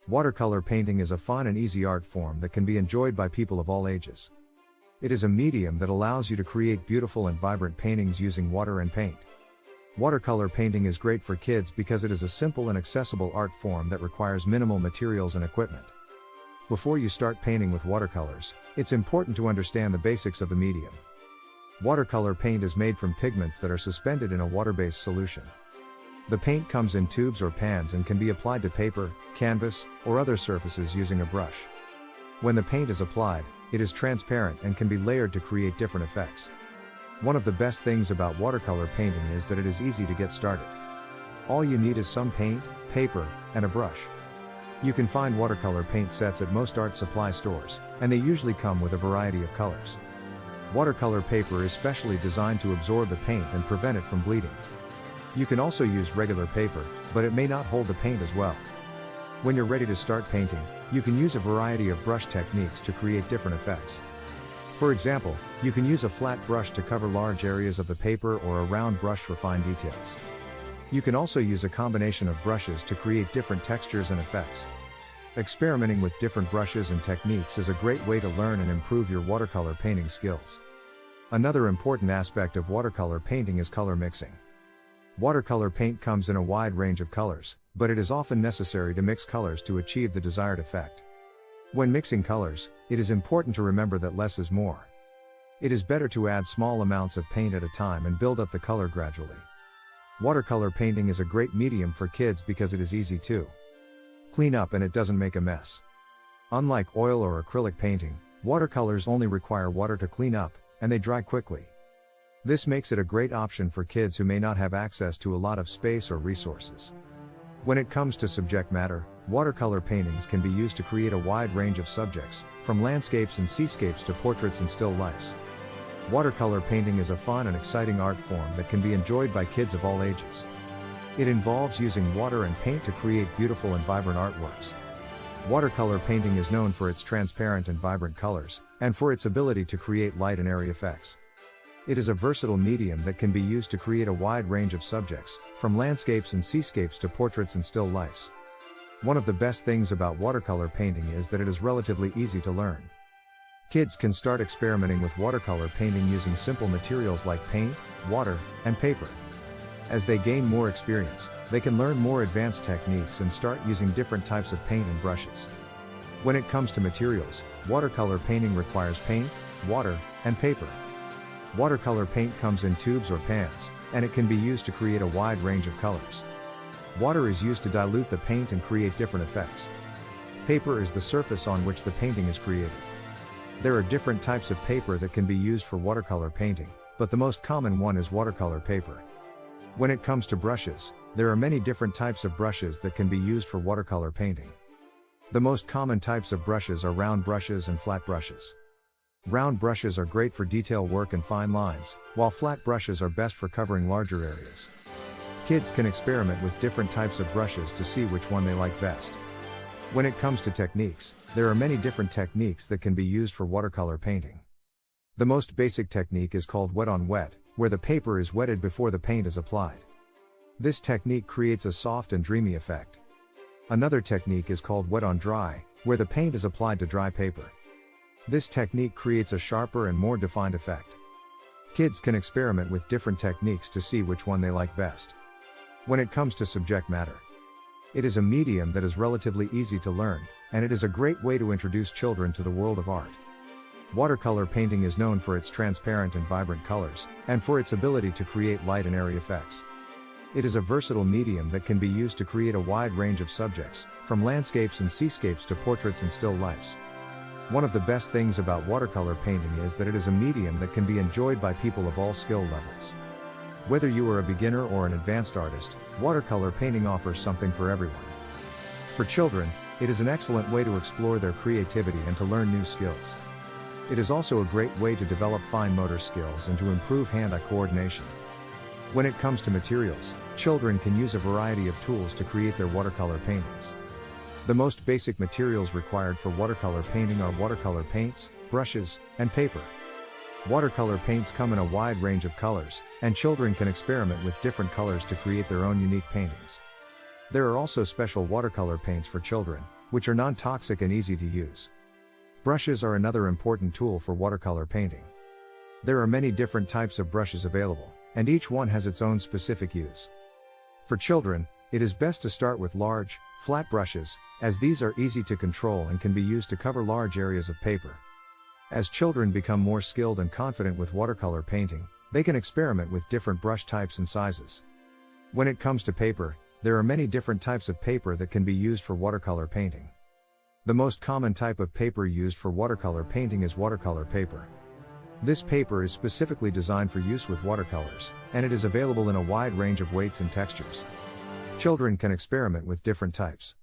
Watercolor painting is a fun and easy art form that can be enjoyed by people of all ages. It is a medium that allows you to create beautiful and vibrant paintings using water and paint. Watercolor painting is great for kids because it is a simple and accessible art form that requires minimal materials and equipment. Before you start painting with watercolors, it's important to understand the basics of the medium. Watercolor paint is made from pigments that are suspended in a water-based solution. The paint comes in tubes or pans and can be applied to paper, canvas, or other surfaces using a brush. When the paint is applied, it is transparent and can be layered to create different effects. One of the best things about watercolor painting is that it is easy to get started. All you need is some paint, paper, and a brush. You can find watercolor paint sets at most art supply stores, and they usually come with a variety of colors. Watercolor paper is specially designed to absorb the paint and prevent it from bleeding. You can also use regular paper, but it may not hold the paint as well. When you're ready to start painting, you can use a variety of brush techniques to create different effects. For example, you can use a flat brush to cover large areas of the paper or a round brush for fine details. You can also use a combination of brushes to create different textures and effects. Experimenting with different brushes and techniques is a great way to learn and improve your watercolor painting skills. Another important aspect of watercolor painting is color mixing. Watercolor paint comes in a wide range of colors, but it is often necessary to mix colors to achieve the desired effect. When mixing colors, it is important to remember that less is more. It is better to add small amounts of paint at a time and build up the color gradually. Watercolor painting is a great medium for kids because it is easy to clean up and it doesn't make a mess. Unlike oil or acrylic painting, watercolors only require water to clean up, and they dry quickly. This makes it a great option for kids who may not have access to a lot of space or resources. When it comes to subject matter, watercolor paintings can be used to create a wide range of subjects, from landscapes and seascapes to portraits and still lifes. Watercolor painting is a fun and exciting art form that can be enjoyed by kids of all ages. It involves using water and paint to create beautiful and vibrant artworks. Watercolor painting is known for its transparent and vibrant colors, and for its ability to create light and airy effects. It is a versatile medium that can be used to create a wide range of subjects, from landscapes and seascapes to portraits and still lifes. One of the best things about watercolor painting is that it is relatively easy to learn. Kids can start experimenting with watercolor painting using simple materials like paint, water, and paper. As they gain more experience, they can learn more advanced techniques and start using different types of paint and brushes. When it comes to materials, watercolor painting requires paint, water, and paper. Watercolor paint comes in tubes or pans, and it can be used to create a wide range of colors. Water is used to dilute the paint and create different effects. Paper is the surface on which the painting is created. There are different types of paper that can be used for watercolor painting, but the most common one is watercolor paper. When it comes to brushes, there are many different types of brushes that can be used for watercolor painting. The most common types of brushes are round brushes and flat brushes. Round brushes are great for detail work and fine lines, while flat brushes are best for covering larger areas. Kids can experiment with different types of brushes to see which one they like best. When it comes to techniques, there are many different techniques that can be used for watercolor painting. The most basic technique is called wet on wet, where the paper is wetted before the paint is applied. This technique creates a soft and dreamy effect. Another technique is called wet on dry, where the paint is applied to dry paper. This technique creates a sharper and more defined effect. Kids can experiment with different techniques to see which one they like best. When it comes to subject matter, it is a medium that is relatively easy to learn, and it is a great way to introduce children to the world of art. Watercolor painting is known for its transparent and vibrant colors, and for its ability to create light and airy effects. It is a versatile medium that can be used to create a wide range of subjects, from landscapes and seascapes to portraits and still lifes. One of the best things about watercolor painting is that it is a medium that can be enjoyed by people of all skill levels. Whether you are a beginner or an advanced artist, watercolor painting offers something for everyone. For children, it is an excellent way to explore their creativity and to learn new skills. It is also a great way to develop fine motor skills and to improve hand-eye coordination. When it comes to materials, children can use a variety of tools to create their watercolor paintings. The most basic materials required for watercolor painting are watercolor paints, brushes, and paper. Watercolor paints come in a wide range of colors, and children can experiment with different colors to create their own unique paintings. There are also special watercolor paints for children, which are non-toxic and easy to use. Brushes are another important tool for watercolor painting. There are many different types of brushes available, and each one has its own specific use. For children, it is best to start with large, flat brushes, as these are easy to control and can be used to cover large areas of paper. As children become more skilled and confident with watercolor painting, they can experiment with different brush types and sizes. When it comes to paper, there are many different types of paper that can be used for watercolor painting. The most common type of paper used for watercolor painting is watercolor paper. This paper is specifically designed for use with watercolors, and it is available in a wide range of weights and textures. Children can experiment with different types.